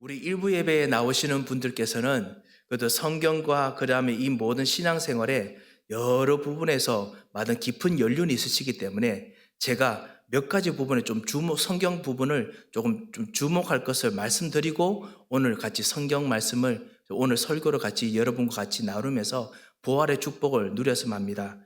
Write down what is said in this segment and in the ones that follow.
우리 일부 예배에 나오시는 분들께서는 그래도 성경과 그다음에 이 모든 신앙생활에 여러 부분에서 많은 깊은 연륜이 있으시기 때문에 제가 몇 가지 부분에 성경 부분을 조금 좀 주목할 것을 말씀드리고 오늘 같이 성경 말씀을 오늘 설교를 같이 여러분과 같이 나누면서 부활의 축복을 누렸으면 합니다.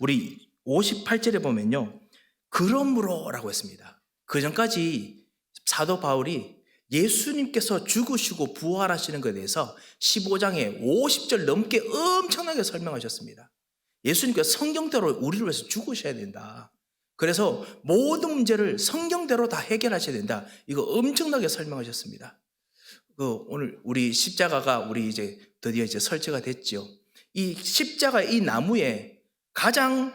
우리 58절에 보면요. 그러므로라고 했습니다. 그 전까지 사도 바울이 예수님께서 죽으시고 부활하시는 것에 대해서 15장에 50절 넘게 엄청나게 설명하셨습니다. 예수님께서 성경대로 우리를 위해서 죽으셔야 된다. 그래서 모든 문제를 성경대로 다 해결하셔야 된다. 이거 엄청나게 설명하셨습니다. 오늘 우리 십자가가 우리 이제 드디어 설치가 됐죠. 이 십자가 이 나무에 가장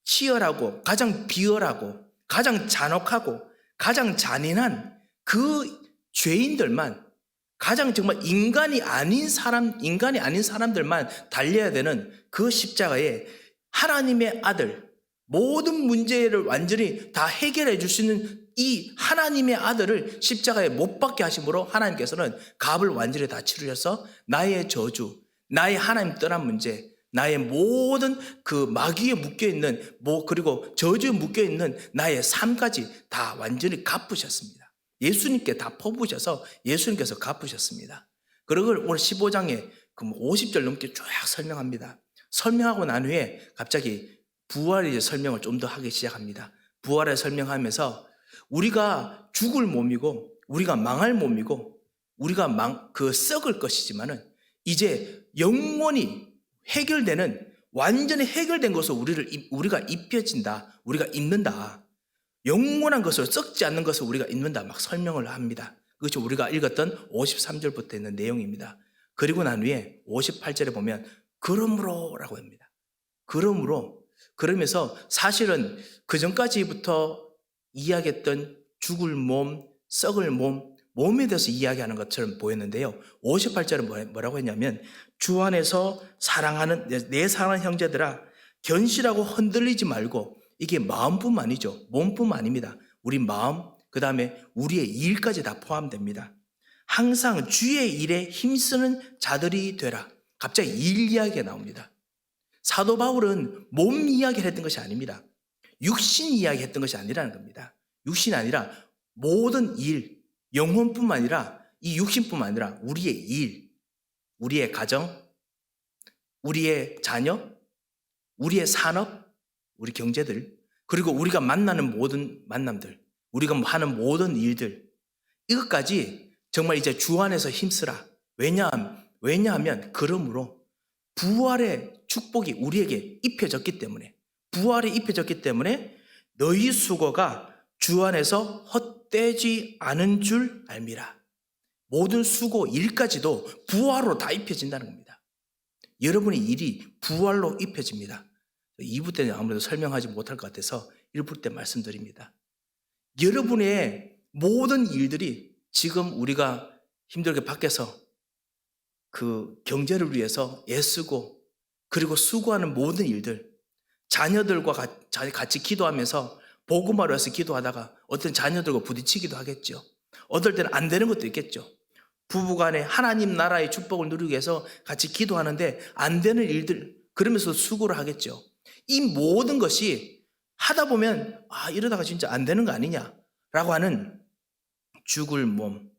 치열하고 가장 비열하고 가장 잔혹하고 가장 잔인한 그 죄인들만 가장 정말 인간이 아닌 사람들만 달려야 되는 그 십자가에 하나님의 아들 모든 문제를 완전히 다 해결해 줄 수 있는 이 하나님의 아들을 십자가에 못 박게 하심으로 하나님께서는 값을 완전히 다 치르셔서 나의 저주, 나의 하나님 떠난 문제, 나의 모든 그 마귀에 묶여있는 그리고 저주에 묶여있는 나의 삶까지 다 완전히 갚으셨습니다. 예수님께 다 퍼부으셔서 예수님께서 갚으셨습니다. 그걸 오늘 15장에 50절 넘게 쫙 설명합니다. 설명하고 난 후에 갑자기 부활의 설명을 좀 더 하기 시작합니다. 부활을 설명하면서 우리가 죽을 몸이고 우리가 망할 몸이고 우리가 썩을 것이지만은 이제 영원히 해결되는 완전히 해결된 것을 우리가 입혀진다. 우리가 입는다. 영원한 것을 썩지 않는 것을 우리가 입는다. 막 설명을 합니다. 그것이 우리가 읽었던 53절부터 있는 내용입니다. 그리고 난 후에 58절에 보면 그러므로라고 합니다. 그러면서 사실은 그 전까지부터 이야기했던 죽을 몸, 썩을 몸에 대해서 이야기하는 것처럼 보였는데요. 58절은 뭐라고 했냐면 주 안에서 사랑하는 내 사랑하는 형제들아 견실하고 흔들리지 말고 이게 마음뿐만 아니죠. 몸뿐만 아닙니다. 우리 마음, 그 다음에 우리의 일까지 다 포함됩니다. 항상 주의 일에 힘쓰는 자들이 되라. 갑자기 일 이야기가 나옵니다. 사도 바울은 몸 이야기를 했던 것이 아닙니다. 육신 이야기 했던 것이 아니라는 겁니다. 육신이 아니라 모든 일, 영혼뿐만 아니라 이 육신뿐만 아니라 우리의 일, 우리의 가정, 우리의 자녀, 우리의 산업, 우리 경제들, 그리고 우리가 만나는 모든 만남들, 우리가 하는 모든 일들, 이것까지 정말 이제 주 안에서 힘쓰라. 왜냐하면 그러므로 부활의 축복이 우리에게 입혀졌기 때문에, 부활이 입혀졌기 때문에 너희 수고가 주 안에서 헛되지 않은 줄 알미라. 모든 수고, 일까지도 부활로 다 입혀진다는 겁니다. 여러분의 일이 부활로 입혀집니다. 2부 때는 아무래도 설명하지 못할 것 같아서 1부 때 말씀드립니다. 여러분의 모든 일들이 지금 우리가 힘들게 밖에서 그 경제를 위해서 애쓰고 그리고 수고하는 모든 일들, 자녀들과 같이 기도하면서 복음화를 해서 기도하다가 어떤 자녀들과 부딪히기도 하겠죠. 어떨 때는 안 되는 것도 있겠죠. 부부간에 하나님 나라의 축복을 누리기 위해서 같이 기도하는데 안 되는 일들, 그러면서 수고를 하겠죠. 이 모든 것이 하다 보면 이러다가 진짜 안 되는 거 아니냐라고 하는 죽을 몸,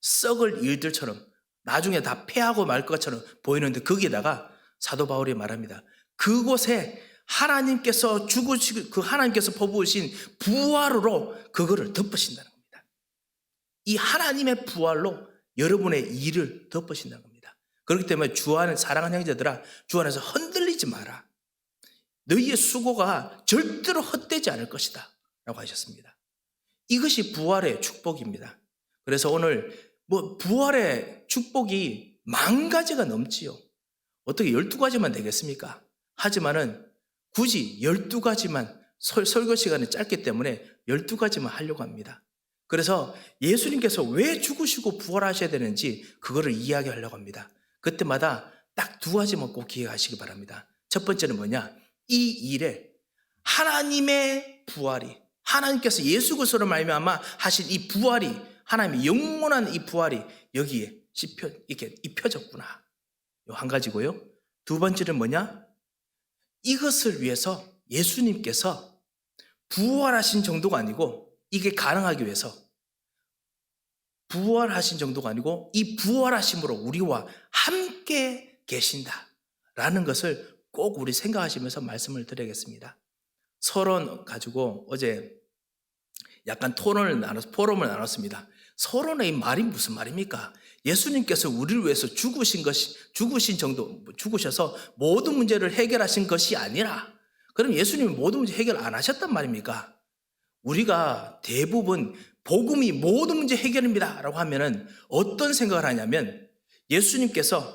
썩을 일들처럼 나중에 다 패하고 말 것처럼 보이는데 거기에다가 사도 바울이 말합니다. 그곳에 하나님께서 하나님께서 퍼부으신 부활로 그거를 덮으신다는 겁니다. 이 하나님의 부활로 여러분의 일을 덮으신다는 겁니다. 그렇기 때문에 주 안에 사랑하는 형제들아, 주 안에서 흔들리지 마라. 너희의 수고가 절대로 헛되지 않을 것이다 라고 하셨습니다. 이것이 부활의 축복입니다. 그래서 오늘 부활의 축복이 10,000가지가 넘지요. 어떻게 12가지만 되겠습니까? 하지만은 굳이 12가지만 설교 시간이 짧기 때문에 12가지만 하려고 합니다. 그래서 예수님께서 왜 죽으시고 부활하셔야 되는지 그거를 이야기하려고 합니다. 그때마다 딱 2가지만 꼭 기억하시기 바랍니다. 첫 번째는 뭐냐? 이 일에 하나님의 부활이, 하나님께서 예수 그리스도로 말미암아 하신 이 부활이 하나님의 영원한 이 부활이 여기에 이렇게 입혀졌구나. 요 한 가지고요. 두 번째는 뭐냐? 이것을 위해서 예수님께서 부활하신 정도가 아니고, 이게 가능하기 위해서 부활하신 정도가 아니고 이 부활하심으로 우리와 함께 계신다라는 것을 꼭 우리 생각하시면서 말씀을 드리겠습니다. 서론 가지고 어제 약간 포럼을 나눴습니다. 서론의 이 말이 무슨 말입니까? 예수님께서 우리를 위해서 죽으셔서 모든 문제를 해결하신 것이 아니라, 그럼 예수님은 모든 문제 해결 안 하셨단 말입니까? 우리가 대부분 복음이 모든 문제 해결입니다 라고 하면은 어떤 생각을 하냐면,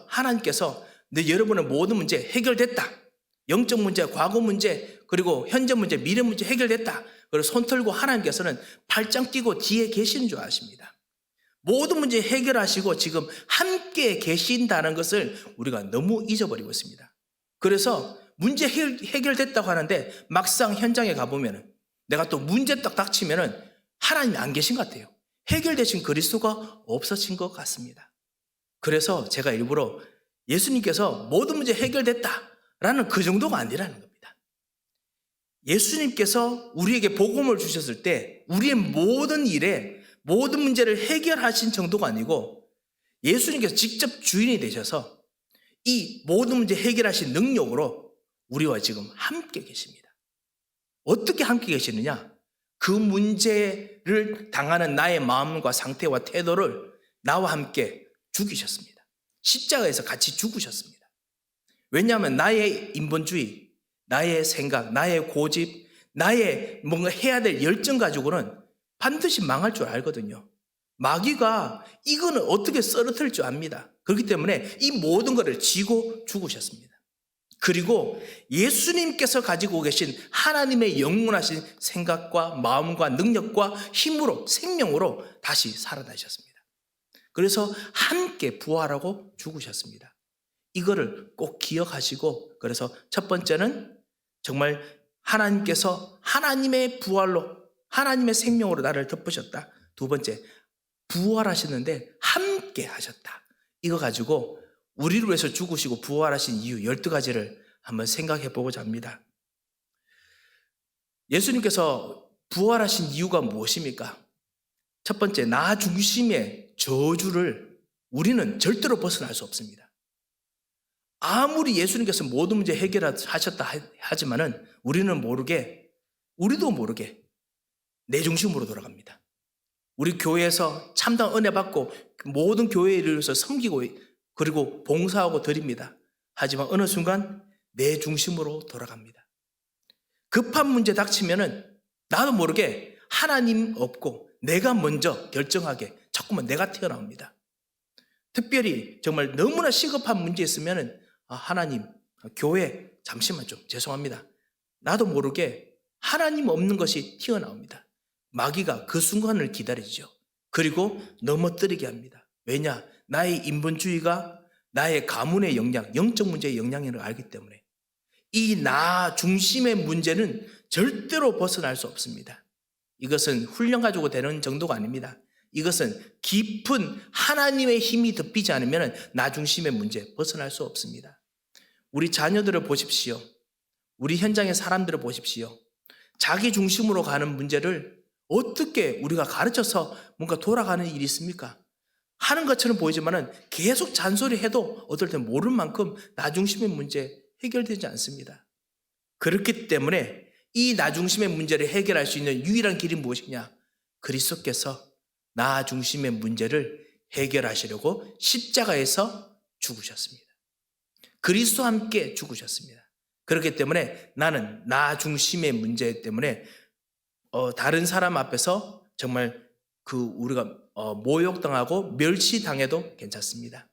하나님께서 여러분의 모든 문제 해결됐다, 영적 문제, 과거 문제, 그리고 현재 문제, 미래 문제 해결됐다, 그리고 손 털고 하나님께서는 팔짱 끼고 뒤에 계시는 줄 아십니다. 모든 문제 해결하시고 지금 함께 계신다는 것을 우리가 너무 잊어버리고 있습니다. 그래서 문제 해결됐다고 하는데 막상 현장에 가보면 내가 또 문제 딱 닥치면은 하나님이 안 계신 것 같아요. 해결되신 그리스도가 없어진 것 같습니다. 그래서 제가 일부러 예수님께서 모든 문제 해결됐다라는 그 정도가 아니라는 겁니다. 예수님께서 우리에게 복음을 주셨을 때 우리의 모든 일에 모든 문제를 해결하신 정도가 아니고, 예수님께서 직접 주인이 되셔서 이 모든 문제 해결하신 능력으로 우리와 지금 함께 계십니다. 어떻게 함께 계시느냐? 그 문제를 당하는 나의 마음과 상태와 태도를 나와 함께 죽이셨습니다. 십자가에서 같이 죽으셨습니다. 왜냐하면 나의 인본주의, 나의 생각, 나의 고집, 나의 뭔가 해야 될 열정 가지고는 반드시 망할 줄 알거든요. 마귀가 이거는 어떻게 썰어틀 줄 압니다. 그렇기 때문에 이 모든 것을 지고 죽으셨습니다. 그리고 예수님께서 가지고 계신 하나님의 영원하신 생각과 마음과 능력과 힘으로, 생명으로 다시 살아나셨습니다. 그래서 함께 부활하고 죽으셨습니다. 이거를 꼭 기억하시고, 그래서 첫 번째는 정말 하나님께서 하나님의 부활로, 하나님의 생명으로 나를 덮으셨다. 두 번째, 부활하셨는데 함께 하셨다. 이거 가지고 우리를 위해서 죽으시고 부활하신 이유 12가지를 한번 생각해 보고자 합니다. 예수님께서 부활하신 이유가 무엇입니까? 첫 번째, 나 중심의 저주를 우리는 절대로 벗어날 수 없습니다. 아무리 예수님께서 모든 문제 해결하셨다 하지만은 우리도 모르게 내 중심으로 돌아갑니다. 우리 교회에서 참다운 은혜 받고 모든 교회를 위해서 섬기고 그리고 봉사하고 드립니다. 하지만 어느 순간 내 중심으로 돌아갑니다. 급한 문제 닥치면은 나도 모르게 하나님 없고 내가 먼저 결정하게 자꾸만 내가 튀어나옵니다. 특별히 정말 너무나 시급한 문제 있으면은 하나님, 교회 잠시만 좀 죄송합니다. 나도 모르게 하나님 없는 것이 튀어나옵니다. 마귀가 그 순간을 기다리죠. 그리고 넘어뜨리게 합니다. 왜냐? 나의 인본주의가 나의 가문의 영향, 영적 문제의 영향을 알기 때문에 이 나 중심의 문제는 절대로 벗어날 수 없습니다. 이것은 훈련 가지고 되는 정도가 아닙니다. 이것은 깊은 하나님의 힘이 덮이지 않으면 나 중심의 문제 벗어날 수 없습니다. 우리 자녀들을 보십시오. 우리 현장의 사람들을 보십시오. 자기 중심으로 가는 문제를 어떻게 우리가 가르쳐서 뭔가 돌아가는 일이 있습니까? 하는 것처럼 보이지만은 계속 잔소리해도 어떨 땐 모를 만큼 나 중심의 문제 해결되지 않습니다. 그렇기 때문에 이 나 중심의 문제를 해결할 수 있는 유일한 길이 무엇이냐? 그리스도께서 나 중심의 문제를 해결하시려고 십자가에서 죽으셨습니다. 그리스도와 함께 죽으셨습니다. 그렇기 때문에 나는 나 중심의 문제 때문에 다른 사람 앞에서 정말 우리가 모욕당하고 멸시당해도 괜찮습니다.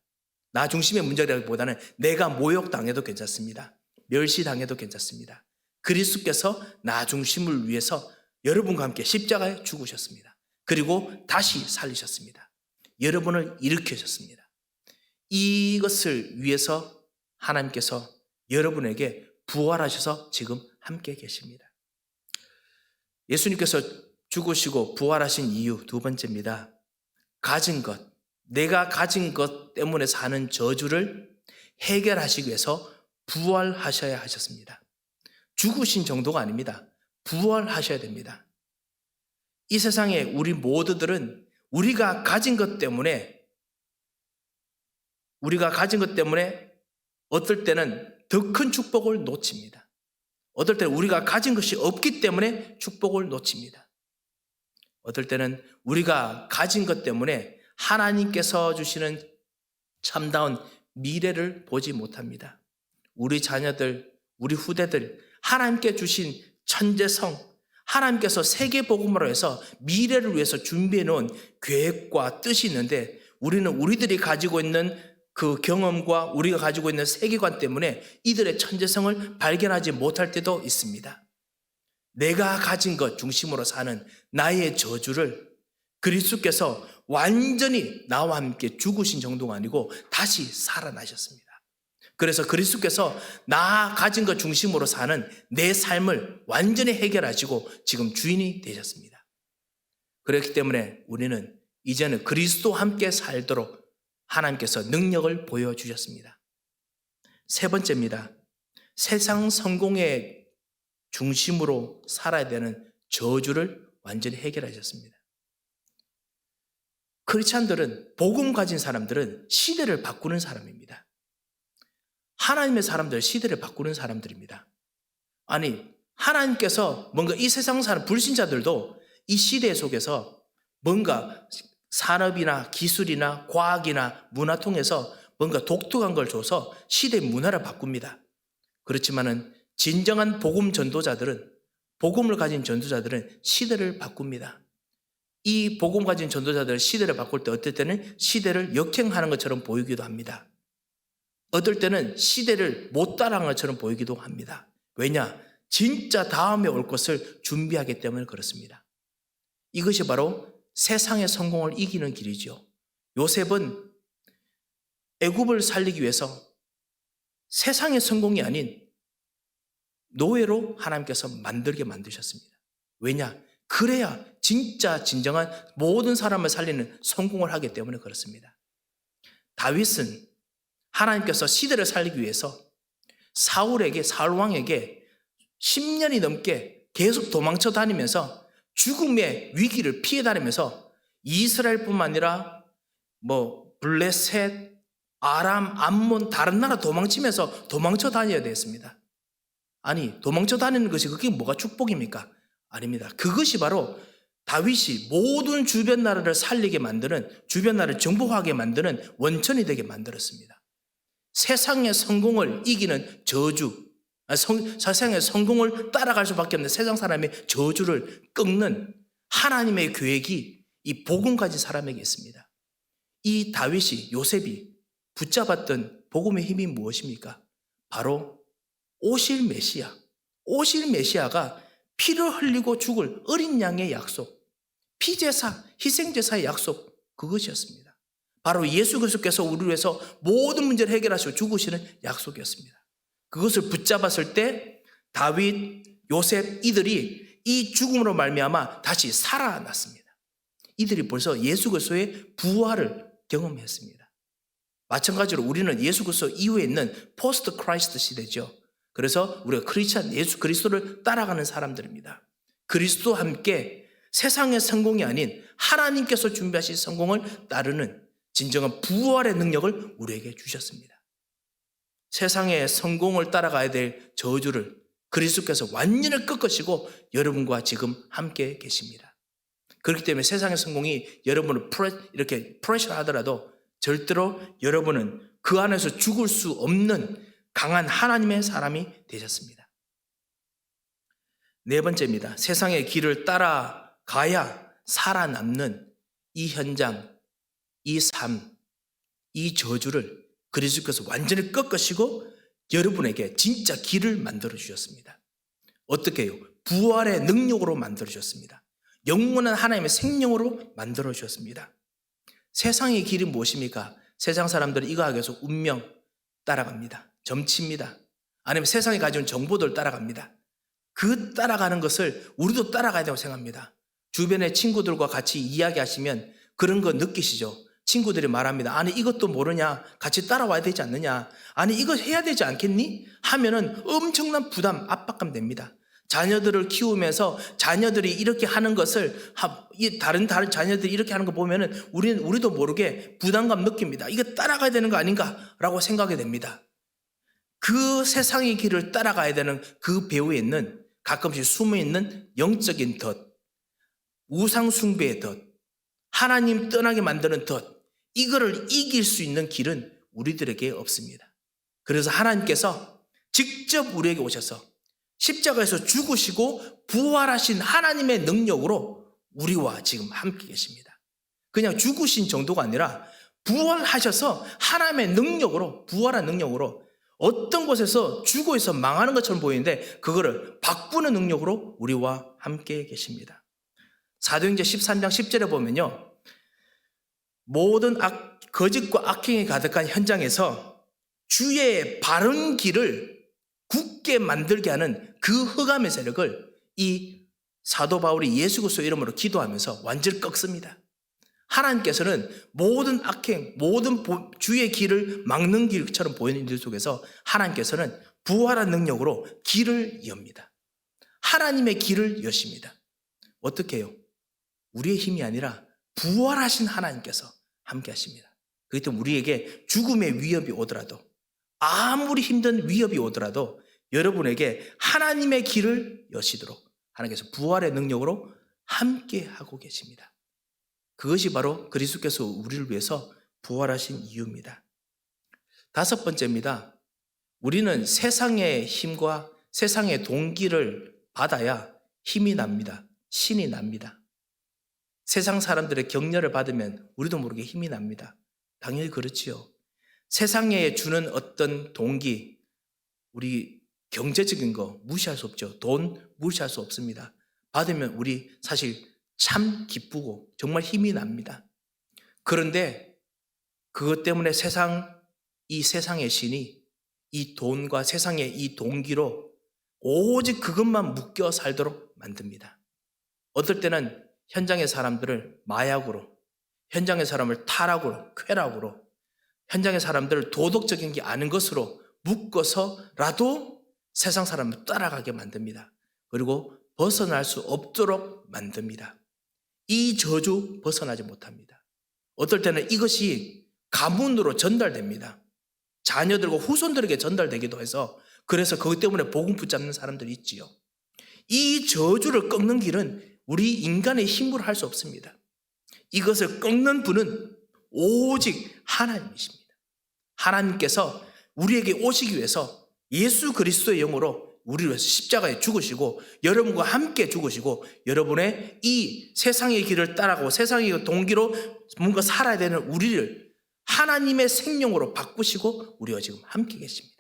나 중심의 문제라기보다는 내가 모욕당해도 괜찮습니다. 멸시당해도 괜찮습니다. 그리스도께서 나 중심을 위해서 여러분과 함께 십자가에 죽으셨습니다. 그리고 다시 살리셨습니다. 여러분을 일으키셨습니다. 이것을 위해서 하나님께서 여러분에게 부활하셔서 지금 함께 계십니다. 예수님께서 죽으시고 부활하신 이유 두 번째입니다. 가진 것, 내가 가진 것 때문에 사는 저주를 해결하시기 위해서 부활하셔야 하셨습니다. 죽으신 정도가 아닙니다. 부활하셔야 됩니다. 이 세상에 우리 모두들은 우리가 가진 것 때문에 어떨 때는 더 큰 축복을 놓칩니다. 어떨 때는 우리가 가진 것이 없기 때문에 축복을 놓칩니다. 어떨 때는 우리가 가진 것 때문에 하나님께서 주시는 참다운 미래를 보지 못합니다. 우리 자녀들, 우리 후대들, 하나님께 주신 천재성, 하나님께서 세계복음으로 해서 미래를 위해서 준비해 놓은 계획과 뜻이 있는데 우리는 우리들이 가지고 있는 그 경험과 우리가 가지고 있는 세계관 때문에 이들의 천재성을 발견하지 못할 때도 있습니다. 내가 가진 것 중심으로 사는 나의 저주를 그리스도께서 완전히 나와 함께 죽으신 정도가 아니고 다시 살아나셨습니다. 그래서 그리스도께서 나 가진 것 중심으로 사는 내 삶을 완전히 해결하시고 지금 주인이 되셨습니다. 그렇기 때문에 우리는 이제는 그리스도와 함께 살도록 하나님께서 능력을 보여주셨습니다. 세 번째입니다. 세상 성공의 중심으로 살아야 되는 저주를 완전히 해결하셨습니다. 크리스찬들은, 복음 가진 사람들은 시대를 바꾸는 사람입니다. 하나님의 사람들, 시대를 바꾸는 사람들입니다. 아니, 하나님께서 뭔가 이 세상 사람 불신자들도 이 시대 속에서 뭔가 산업이나 기술이나 과학이나 문화 통해서 뭔가 독특한 걸 줘서 시대의 문화를 바꿉니다. 그렇지만은 진정한 복음 전도자들은, 복음을 가진 전도자들은 시대를 바꿉니다. 이 복음 가진 전도자들 시대를 바꿀 때 어떨 때는 시대를 역행하는 것처럼 보이기도 합니다. 어떨 때는 시대를 못 따라하는 것처럼 보이기도 합니다. 왜냐? 진짜 다음에 올 것을 준비하기 때문에 그렇습니다. 이것이 바로 세상의 성공을 이기는 길이죠. 요셉은 애굽을 살리기 위해서 세상의 성공이 아닌 노예로 하나님께서 만들게 만드셨습니다. 왜냐? 그래야 진짜 진정한 모든 사람을 살리는 성공을 하기 때문에 그렇습니다. 다윗은 하나님께서 시대를 살리기 위해서 사울 왕에게 10년이 넘게 계속 도망쳐 다니면서 죽음의 위기를 피해 다니면서 이스라엘뿐만 아니라 블레셋, 아람, 암몬 다른 나라 도망쳐 다녀야 됐습니다. 아니, 도망쳐 다니는 것이 그게 뭐가 축복입니까? 아닙니다. 그것이 바로 다윗이 모든 주변 나라를 살리게 만드는, 주변 나라를 정복하게 만드는 원천이 되게 만들었습니다. 세상의 성공을 이기는 저주, 세상의 성공을 따라갈 수밖에 없는 세상 사람의 저주를 꺾는 하나님의 계획이 이 복음 가진 사람에게 있습니다. 이 다윗이, 요셉이 붙잡았던 복음의 힘이 무엇입니까? 바로 오실 메시아가 피를 흘리고 죽을 어린 양의 약속, 피제사, 희생제사의 약속, 그것이었습니다. 바로 예수 그리스도께서 우리를 위해서 모든 문제를 해결하시고 죽으시는 약속이었습니다. 그것을 붙잡았을 때 다윗, 요셉 이들이 이 죽음으로 말미암아 다시 살아났습니다. 이들이 벌써 예수 그리스도의 부활을 경험했습니다. 마찬가지로 우리는 예수 그리스도 이후에 있는 포스트 크라이스트 시대죠. 그래서 우리가 크리스찬, 예수 그리스도를 따라가는 사람들입니다. 그리스도와 함께 세상의 성공이 아닌 하나님께서 준비하신 성공을 따르는 진정한 부활의 능력을 우리에게 주셨습니다. 세상의 성공을 따라가야 될 저주를 그리스도께서 완전히 꺾으시고 여러분과 지금 함께 계십니다. 그렇기 때문에 세상의 성공이 여러분을 이렇게 프레셔 하더라도 절대로 여러분은 그 안에서 죽을 수 없는 강한 하나님의 사람이 되셨습니다. 네 번째입니다. 세상의 길을 따라가야 살아남는 이 현장, 이 삶, 이 저주를 그리스도께서 완전히 꺾으시고 여러분에게 진짜 길을 만들어 주셨습니다. 어떻게 해요? 부활의 능력으로 만들어 주셨습니다. 영원한 하나님의 생명으로 만들어 주셨습니다. 세상의 길이 무엇입니까? 세상 사람들은 이거 하기 위해서 운명 따라갑니다. 점칩니다. 아니면 세상에 가져온 정보들 따라갑니다. 그 따라가는 것을 우리도 따라가야 된다고 생각합니다. 주변의 친구들과 같이 이야기하시면 그런 거 느끼시죠? 친구들이 말합니다. 아니 이것도 모르냐? 같이 따라와야 되지 않느냐? 아니 이거 해야 되지 않겠니? 하면은 엄청난 부담, 압박감 됩니다. 자녀들을 키우면서 자녀들이 이렇게 하는 것을 다른 자녀들이 이렇게 하는 거 보면은 우리도 모르게 부담감 느낍니다. 이거 따라가야 되는 거 아닌가라고 생각이 됩니다. 그 세상의 길을 따라가야 되는 그 배후에 있는 가끔씩 숨어있는 영적인 덫, 우상 숭배의 덫, 하나님 떠나게 만드는 덫, 이거를 이길 수 있는 길은 우리들에게 없습니다. 그래서 하나님께서 직접 우리에게 오셔서 십자가에서 죽으시고 부활하신 하나님의 능력으로 우리와 지금 함께 계십니다. 그냥 죽으신 정도가 아니라 부활하셔서 하나님의 능력으로, 부활한 능력으로 어떤 곳에서 죽어있어 망하는 것처럼 보이는데 그거를 바꾸는 능력으로 우리와 함께 계십니다. 사도행전 13장 10절에 보면요, 모든 거짓과 악행이 가득한 현장에서 주의 바른 길을 굳게 만들게 하는 그 흑암의 세력을 이 사도 바울이 예수 그리스도 이름으로 기도하면서 완전히 꺾습니다. 하나님께서는 모든 악행, 모든 주의 길을 막는 길처럼 보이는 일 속에서 하나님께서는 부활한 능력으로 길을 엽니다. 하나님의 길을 여십니다. 어떻게 해요? 우리의 힘이 아니라 부활하신 하나님께서 함께 하십니다. 그렇기 때문에 우리에게 죽음의 위협이 오더라도, 아무리 힘든 위협이 오더라도 여러분에게 하나님의 길을 여시도록 하나님께서 부활의 능력으로 함께 하고 계십니다. 그것이 바로 그리스도께서 우리를 위해서 부활하신 이유입니다. 다섯 번째입니다. 우리는 세상의 힘과 세상의 동기를 받아야 힘이 납니다. 신이 납니다. 세상 사람들의 격려를 받으면 우리도 모르게 힘이 납니다. 당연히 그렇지요. 세상에 주는 어떤 동기, 우리 경제적인 거 무시할 수 없죠. 돈 무시할 수 없습니다. 받으면 우리 사실 참 기쁘고 정말 힘이 납니다. 그런데 그것 때문에 이 세상의 신이 이 돈과 세상의 이 동기로 오직 그것만 묶여 살도록 만듭니다. 어떨 때는 현장의 사람들을 마약으로, 현장의 사람을 타락으로, 쾌락으로, 현장의 사람들을 도덕적인 게 아닌 것으로 묶어서라도 세상 사람을 따라가게 만듭니다. 그리고 벗어날 수 없도록 만듭니다. 이 저주 벗어나지 못합니다. 어떨 때는 이것이 가문으로 전달됩니다. 자녀들과 후손들에게 전달되기도 해서 그래서 그것 때문에 복음 붙잡는 사람들이 있지요. 이 저주를 꺾는 길은 우리 인간의 힘으로 할 수 없습니다. 이것을 꺾는 분은 오직 하나님이십니다. 하나님께서 우리에게 오시기 위해서 예수 그리스도의 영으로 우리를 위해서 십자가에 죽으시고 여러분과 함께 죽으시고 여러분의 이 세상의 길을 따라가고 세상의 동기로 뭔가 살아야 되는 우리를 하나님의 생명으로 바꾸시고 우리와 지금 함께 계십니다.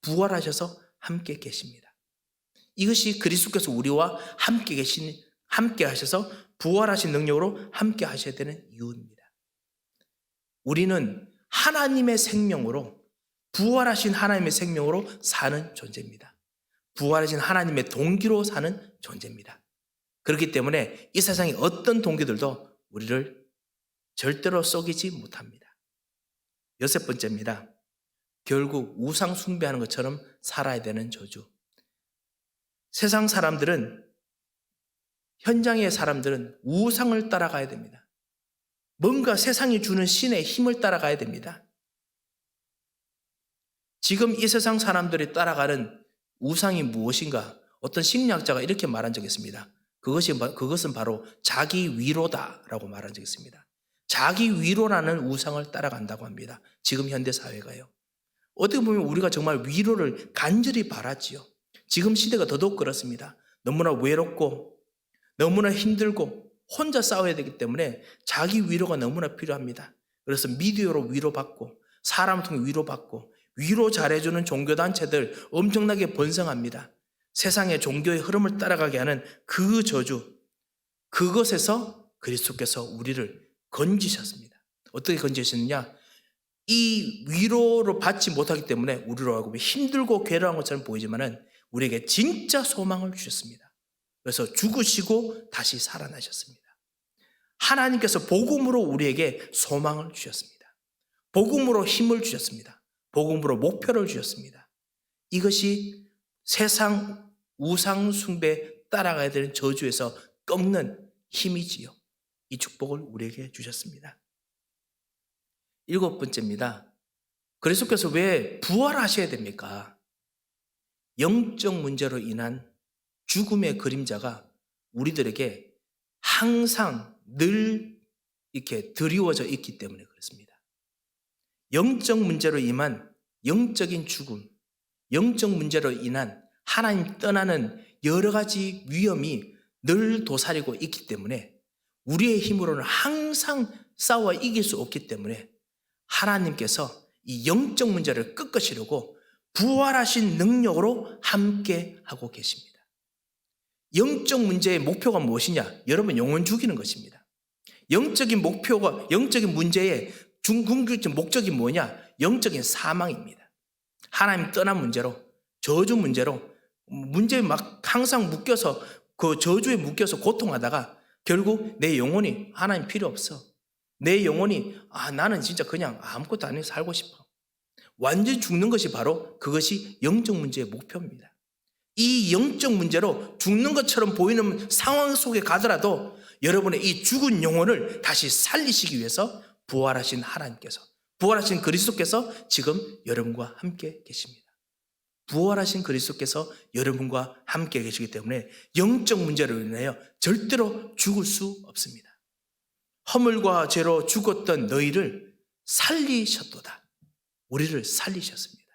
부활하셔서 함께 계십니다. 이것이 그리스도께서 우리와 함께 하셔서 부활하신 능력으로 함께 하셔야 되는 이유입니다. 우리는 하나님의 생명으로, 부활하신 하나님의 생명으로 사는 존재입니다. 부활하신 하나님의 동기로 사는 존재입니다. 그렇기 때문에 이 세상의 어떤 동기들도 우리를 절대로 속이지 못합니다. 여섯 번째입니다. 결국 우상 숭배하는 것처럼 살아야 되는 저주. 세상 사람들은, 현장의 사람들은 우상을 따라가야 됩니다. 뭔가 세상이 주는 신의 힘을 따라가야 됩니다. 지금 이 세상 사람들이 따라가는 우상이 무엇인가? 어떤 심리학자가 이렇게 말한 적이 있습니다. 그것은 바로 자기 위로다라고 말한 적이 있습니다. 자기 위로라는 우상을 따라간다고 합니다. 지금 현대 사회가요. 어떻게 보면 우리가 정말 위로를 간절히 바라지요. 지금 시대가 더더욱 그렇습니다. 너무나 외롭고 너무나 힘들고 혼자 싸워야 되기 때문에 자기 위로가 너무나 필요합니다. 그래서 미디어로 위로받고 사람을 통해 위로받고 위로 잘해주는 종교단체들 엄청나게 번성합니다. 세상의 종교의 흐름을 따라가게 하는 그 저주, 그것에서 그리스도께서 우리를 건지셨습니다. 어떻게 건지셨느냐? 이 위로를 받지 못하기 때문에 우리로 하여금 힘들고 괴로운 것처럼 보이지만은 우리에게 진짜 소망을 주셨습니다. 그래서 죽으시고 다시 살아나셨습니다. 하나님께서 복음으로 우리에게 소망을 주셨습니다. 복음으로 힘을 주셨습니다. 복음으로 목표를 주셨습니다. 이것이 세상 우상 숭배 따라가야 되는 저주에서 꺾는 힘이지요. 이 축복을 우리에게 주셨습니다. 7번째입니다. 그리스도께서 왜 부활하셔야 됩니까? 영적 문제로 인한 죽음의 그림자가 우리들에게 항상 늘 이렇게 드리워져 있기 때문에 그렇습니다. 영적 문제로 인한 영적인 죽음, 영적 문제로 인한 하나님 떠나는 여러 가지 위험이 늘 도사리고 있기 때문에 우리의 힘으로는 항상 싸워 이길 수 없기 때문에 하나님께서 이 영적 문제를 꺾으시려고 부활하신 능력으로 함께 하고 계십니다. 영적 문제의 목표가 무엇이냐? 여러분, 영혼 죽이는 것입니다. 영적인 목표가, 영적인 문제의 궁극적 목적이 뭐냐? 영적인 사망입니다. 하나님 떠난 문제로, 저주 문제로, 문제에 막 항상 묶여서 그 저주에 묶여서 고통하다가 결국 내 영혼이 하나님 필요 없어. 내 영혼이 나는 진짜 그냥 아무것도 안 해 살고 싶어. 완전히 죽는 것이 바로 그것이 영적 문제의 목표입니다. 이 영적 문제로 죽는 것처럼 보이는 상황 속에 가더라도 여러분의 이 죽은 영혼을 다시 살리시기 위해서 부활하신 하나님께서, 부활하신 그리스도께서 지금 여러분과 함께 계십니다. 부활하신 그리스도께서 여러분과 함께 계시기 때문에 영적 문제로 인하여 절대로 죽을 수 없습니다. 허물과 죄로 죽었던 너희를 살리셨도다. 우리를 살리셨습니다.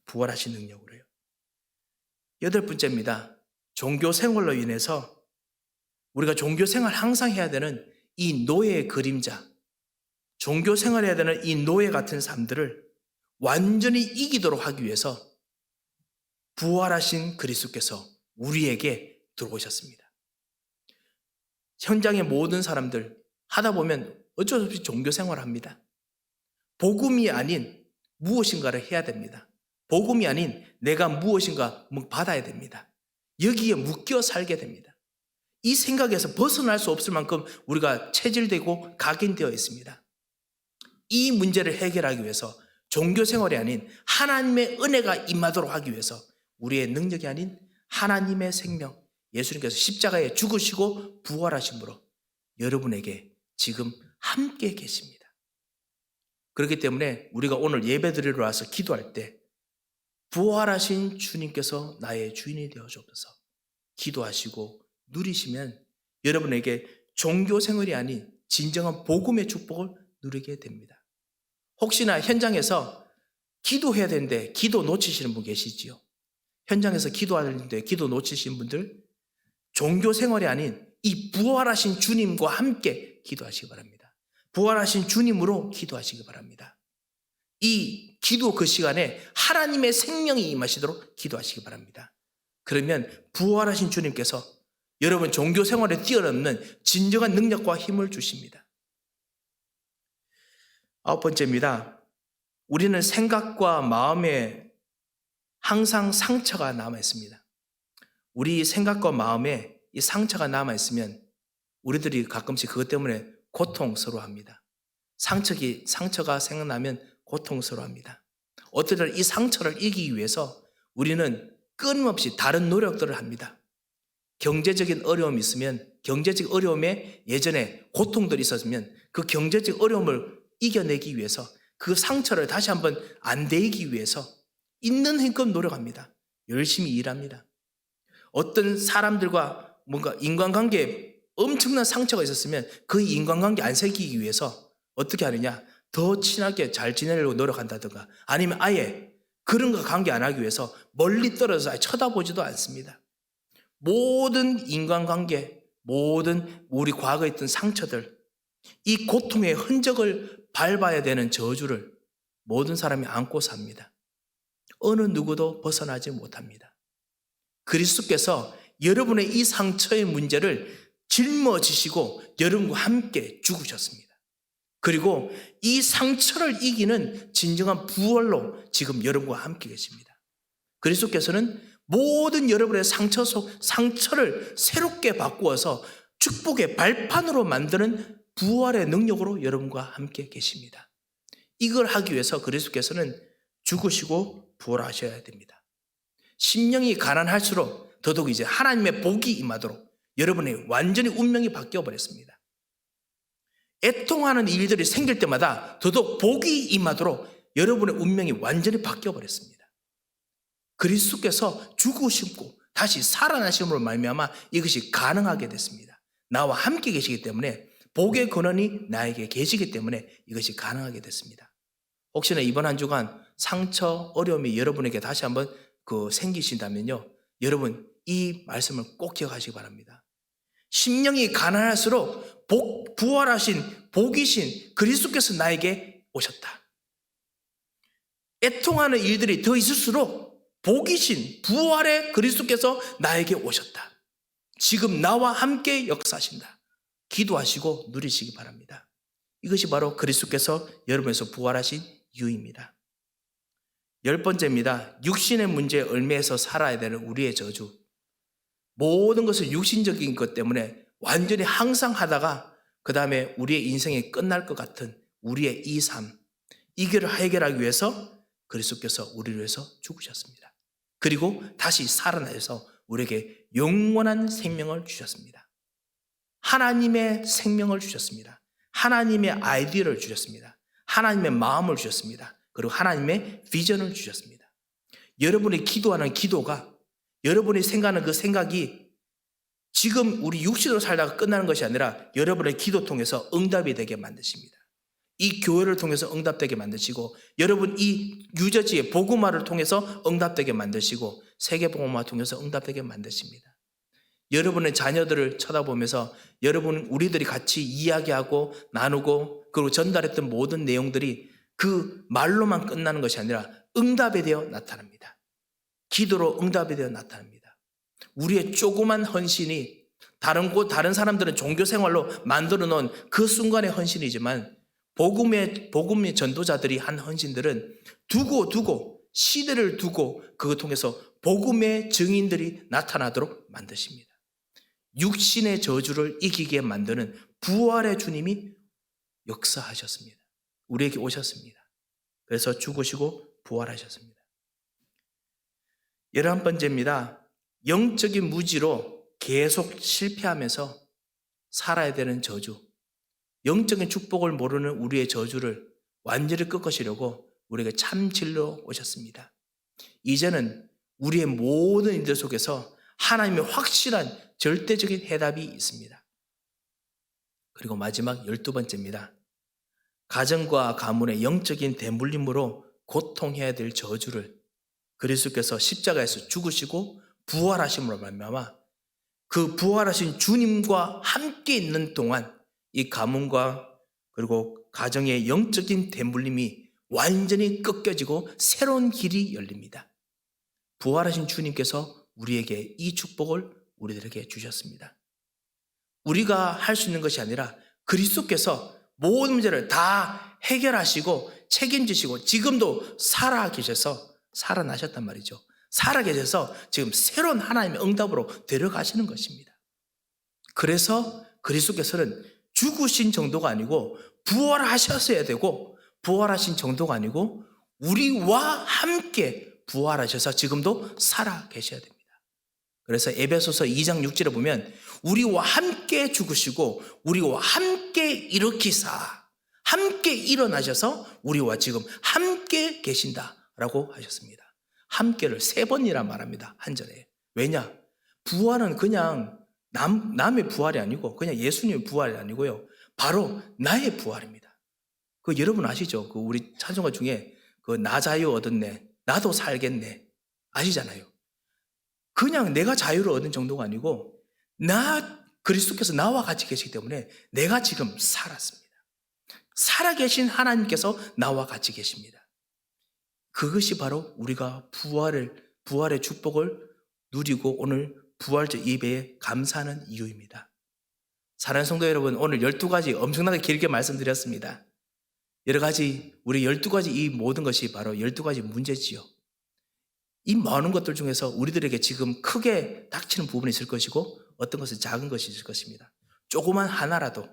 부활하신 능력으로요. 8번째입니다. 종교 생활로 인해서 우리가 종교 생활 항상 해야 되는 이 노예의 그림자, 종교 생활해야 되는 이 노예 같은 삶들을 완전히 이기도록 하기 위해서 부활하신 그리스도께서 우리에게 들어오셨습니다. 현장의 모든 사람들 하다 보면 어쩔 수 없이 종교 생활을 합니다. 복음이 아닌 무엇인가를 해야 됩니다. 복음이 아닌 내가 무엇인가 받아야 됩니다. 여기에 묶여 살게 됩니다. 이 생각에서 벗어날 수 없을 만큼 우리가 체질되고 각인되어 있습니다. 이 문제를 해결하기 위해서 종교 생활이 아닌 하나님의 은혜가 임하도록 하기 위해서 우리의 능력이 아닌 하나님의 생명, 예수님께서 십자가에 죽으시고 부활하심으로 여러분에게 지금 함께 계십니다. 그렇기 때문에 우리가 오늘 예배드리러 와서 기도할 때 부활하신 주님께서 나의 주인이 되어 주옵소서 기도하시고 누리시면 여러분에게 종교 생활이 아닌 진정한 복음의 축복을 누리게 됩니다. 혹시나 현장에서 기도해야 되는데 기도 놓치시는 분 계시지요? 현장에서 기도하는데 기도 놓치신 분들, 종교 생활이 아닌 이 부활하신 주님과 함께 기도하시기 바랍니다. 부활하신 주님으로 기도하시기 바랍니다. 이 기도 그 시간에 하나님의 생명이 임하시도록 기도하시기 바랍니다. 그러면 부활하신 주님께서 여러분 종교 생활에 뛰어넘는 진정한 능력과 힘을 주십니다. 9번째입니다. 우리는 생각과 마음에 항상 상처가 남아있습니다. 우리 생각과 마음에 이 상처가 남아있으면 우리들이 가끔씩 그것 때문에 고통스러워합니다. 상처가 생각나면 고통스러워합니다. 어떻게든 이 상처를 이기기 위해서 우리는 끊임없이 다른 노력들을 합니다. 경제적인 어려움이 있으면 경제적 어려움에 예전에 고통들이 있었으면 그 경제적 어려움을 이겨내기 위해서 그 상처를 다시 한번 안 데이기 위해서 있는 힘껏 노력합니다. 열심히 일합니다. 어떤 사람들과 뭔가 인간관계에 엄청난 상처가 있었으면 그 인간관계 안 새기기 위해서 어떻게 하느냐? 더 친하게 잘 지내려고 노력한다든가 아니면 아예 그런 거 관계 안 하기 위해서 멀리 떨어져서 아예 쳐다보지도 않습니다. 모든 인간관계, 모든 우리 과거에 있던 상처들, 이 고통의 흔적을 밟아야 되는 저주를 모든 사람이 안고 삽니다. 어느 누구도 벗어나지 못합니다. 그리스도께서 여러분의 이 상처의 문제를 짊어지시고 여러분과 함께 죽으셨습니다. 그리고 이 상처를 이기는 진정한 부활로 지금 여러분과 함께 계십니다. 그리스도께서는 모든 여러분의 상처를 새롭게 바꾸어서 축복의 발판으로 만드는 부활의 능력으로 여러분과 함께 계십니다. 이걸 하기 위해서 그리스도께서는 죽으시고 부활하셔야 됩니다. 심령이 가난할수록 더더욱 이제 하나님의 복이 임하도록 여러분의 완전히 운명이 바뀌어 버렸습니다. 애통하는 일들이 생길 때마다 더더욱 복이 임하도록 여러분의 운명이 완전히 바뀌어 버렸습니다. 그리스도께서 죽으시고 다시 살아나심으로 말미암아 이것이 가능하게 됐습니다. 나와 함께 계시기 때문에 복의 근원이 나에게 계시기 때문에 이것이 가능하게 됐습니다. 혹시나 이번 한 주간 상처, 어려움이 여러분에게 다시 한번 생기신다면요, 여러분 이 말씀을 꼭 기억하시기 바랍니다. 심령이 가난할수록 부활하신 복이신 그리스도께서 나에게 오셨다. 애통하는 일들이 더 있을수록 복이신 부활의 그리스도께서 나에게 오셨다. 지금 나와 함께 역사하신다. 기도하시고 누리시기 바랍니다. 이것이 바로 그리스도께서 여러분에서 부활하신 이유입니다. 10번째입니다. 육신의 문제에 얽매여서 살아야 되는 우리의 저주. 모든 것을 육신적인 것 때문에 완전히 항상 하다가 그 다음에 우리의 인생이 끝날 것 같은 우리의 이 삶, 이거를 해결하기 위해서 그리스도께서 우리를 위해서 죽으셨습니다. 그리고 다시 살아나셔서 우리에게 영원한 생명을 주셨습니다. 하나님의 생명을 주셨습니다. 하나님의 아이디어를 주셨습니다. 하나님의 마음을 주셨습니다. 그리고 하나님의 비전을 주셨습니다. 여러분이 기도하는 기도가, 여러분이 생각하는 그 생각이 지금 우리 육신으로 살다가 끝나는 것이 아니라 여러분의 기도 통해서 응답이 되게 만드십니다. 이 교회를 통해서 응답되게 만드시고, 여러분 이 유저지의 복음화를 통해서 응답되게 만드시고, 세계복음화 통해서 응답되게 만드십니다. 여러분의 자녀들을 쳐다보면서 우리들이 같이 이야기하고 나누고 그리고 전달했던 모든 내용들이 그 말로만 끝나는 것이 아니라 응답이 되어 나타납니다. 기도로 응답이 되어 나타납니다. 우리의 조그만 헌신이 다른 사람들은 종교 생활로 만들어 놓은 그 순간의 헌신이지만 복음의 전도자들이 한 헌신들은 두고 시대를 두고 그것 통해서 복음의 증인들이 나타나도록 만드십니다. 육신의 저주를 이기게 만드는 부활의 주님이 역사하셨습니다. 우리에게 오셨습니다. 그래서 죽으시고 부활하셨습니다. 11번째입니다. 영적인 무지로 계속 실패하면서 살아야 되는 저주. 영적인 축복을 모르는 우리의 저주를 완전히 꺾으시려고 우리에게 참 진리로 오셨습니다. 이제는 우리의 모든 일들 속에서 하나님의 확실한 절대적인 해답이 있습니다. 그리고 마지막 12번째입니다. 가정과 가문의 영적인 대물림으로 고통해야 될 저주를 그리스도께서 십자가에서 죽으시고 부활하심으로 말미암아 그 부활하신 주님과 함께 있는 동안 이 가문과 그리고 가정의 영적인 대물림이 완전히 꺾여지고 새로운 길이 열립니다. 부활하신 주님께서 우리에게 이 축복을 우리들에게 주셨습니다. 우리가 할 수 있는 것이 아니라 그리스도께서 모든 문제를 다 해결하시고 책임지시고 지금도 살아계셔서 살아나셨단 말이죠. 살아계셔서 지금 새로운 하나님의 응답으로 데려가시는 것입니다. 그래서 그리스도께서는 죽으신 정도가 아니고 부활하셨어야 되고, 부활하신 정도가 아니고 우리와 함께 부활하셔서 지금도 살아계셔야 됩니다. 그래서 에베소서 2장 6절에 보면 우리와 함께 죽으시고 우리와 함께 일으키사 함께 일어나셔서 우리와 지금 함께 계신다라고 하셨습니다. 함께를 3번이라 말합니다. 한 절에. 왜냐? 부활은 그냥 남의 부활이 아니고 그냥 예수님의 부활이 아니고요. 바로 나의 부활입니다. 여러분 아시죠? 우리 찬송가 중에 나 자유 얻었네, 나도 살겠네, 아시잖아요. 그냥 내가 자유를 얻은 정도가 아니고 그리스도께서 나와 같이 계시기 때문에 내가 지금 살았습니다. 살아계신 하나님께서 나와 같이 계십니다. 그것이 바로 우리가 부활의 축복을 누리고 오늘 부활절 예배에 감사하는 이유입니다. 사랑하는 성도 여러분, 오늘 12가지 엄청나게 길게 말씀드렸습니다. 여러 가지, 우리 12가지 이 모든 것이 바로 12가지 문제지요. 이 많은 것들 중에서 우리들에게 지금 크게 닥치는 부분이 있을 것이고 어떤 것은 작은 것이 있을 것입니다. 조그만 하나라도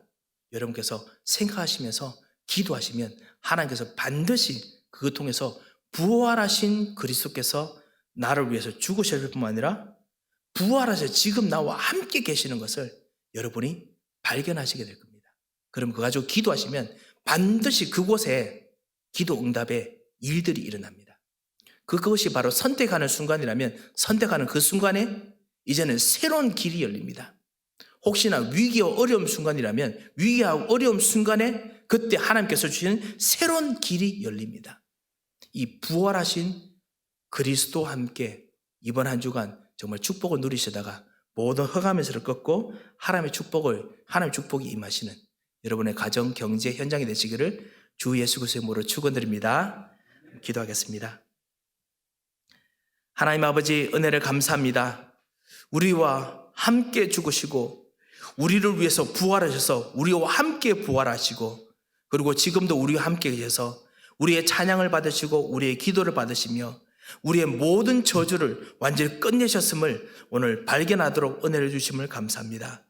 여러분께서 생각하시면서 기도하시면 하나님께서 반드시 그것 통해서 부활하신 그리스도께서 나를 위해서 죽으실 뿐만 아니라 부활하셔 지금 나와 함께 계시는 것을 여러분이 발견하시게 될 겁니다. 그럼 그거 가지고 기도하시면 반드시 그곳에 기도 응답의 일들이 일어납니다. 그것이 바로 선택하는 순간이라면 선택하는 그 순간에 이제는 새로운 길이 열립니다. 혹시나 위기와 어려움 순간이라면 위기와 어려움 순간에 그때 하나님께서 주시는 새로운 길이 열립니다. 이 부활하신 그리스도와 함께 이번 한 주간 정말 축복을 누리시다가 모든 흑암에서를 꺾고 하나님의 축복이 임하시는 여러분의 가정, 경제, 현장이 되시기를 주 예수 그리스도의 이름으로 축원드립니다. 기도하겠습니다. 하나님 아버지 은혜를 감사합니다. 우리와 함께 죽으시고 우리를 위해서 부활하셔서 우리와 함께 부활하시고 그리고 지금도 우리와 함께 계셔서 우리의 찬양을 받으시고 우리의 기도를 받으시며 우리의 모든 저주를 완전히 끝내셨음을 오늘 발견하도록 은혜를 주심을 감사합니다.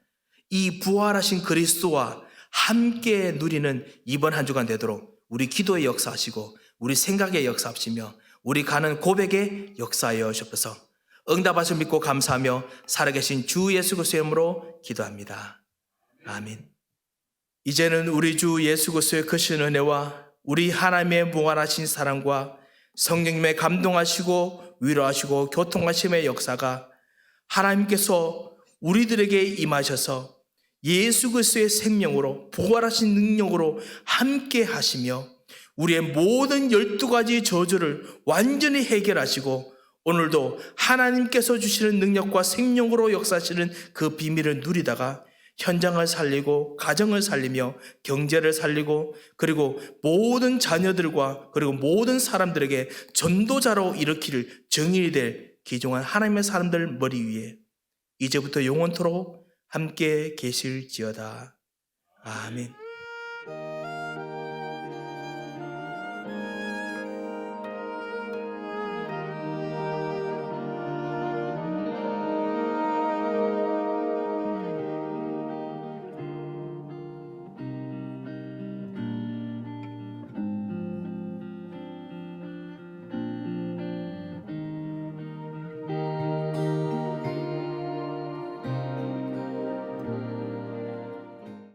이 부활하신 그리스도와 함께 누리는 이번 한 주간 되도록 우리 기도에 역사하시고 우리 생각에 역사하시며 우리 가는 고백에 역사하여 주옵소서. 응답하실 믿고 감사하며 살아계신 주 예수 그리스도의 이름으로 기도합니다. 아멘. 이제는 우리 주 예수 그리스도의 크신 은혜와 우리 하나님의 무한하신 사랑과 성령님의 감동하시고 위로하시고 교통하심의 역사가 하나님께서 우리들에게 임하셔서 예수 그리스도의 생명으로 부활하신 능력으로 함께 하시며 우리의 모든 12가지 저주를 완전히 해결하시고 오늘도 하나님께서 주시는 능력과 생명으로 역사하시는 그 비밀을 누리다가 현장을 살리고 가정을 살리며 경제를 살리고 그리고 모든 자녀들과 그리고 모든 사람들에게 전도자로 일으키를 정인이 될 귀중한 하나님의 사람들 머리 위에 이제부터 영원토록 함께 계실지어다. 아멘.